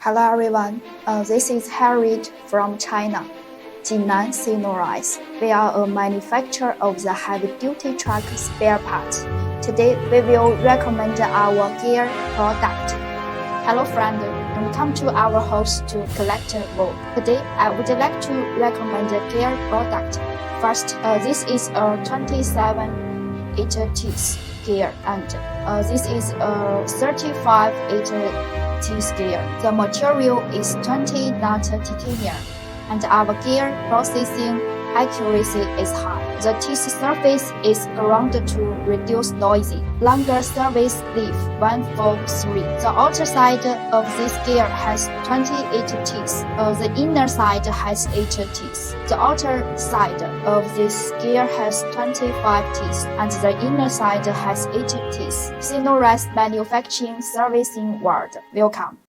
Hello everyone, this is Harriet from China, Jinan Synorise. We are a manufacturer of the heavy-duty truck spare parts. Today we will recommend our gear product. Hello friend, welcome to our house to collect wool. Today I would like to recommend the gear product. First, this is a 27-teeth gear and this is a 35-teeth gear. The material is 20 nut titanium and our gear processing accuracy is high. The teeth surface is ground to reduce noisy. Longer service life 143. The outer side of this gear has 28 teeth. The inner side has 8 teeth. The outer side of this gear has 25 teeth and the inner side has 8 teeth. Synorise Manufacturing Servicing World. Welcome.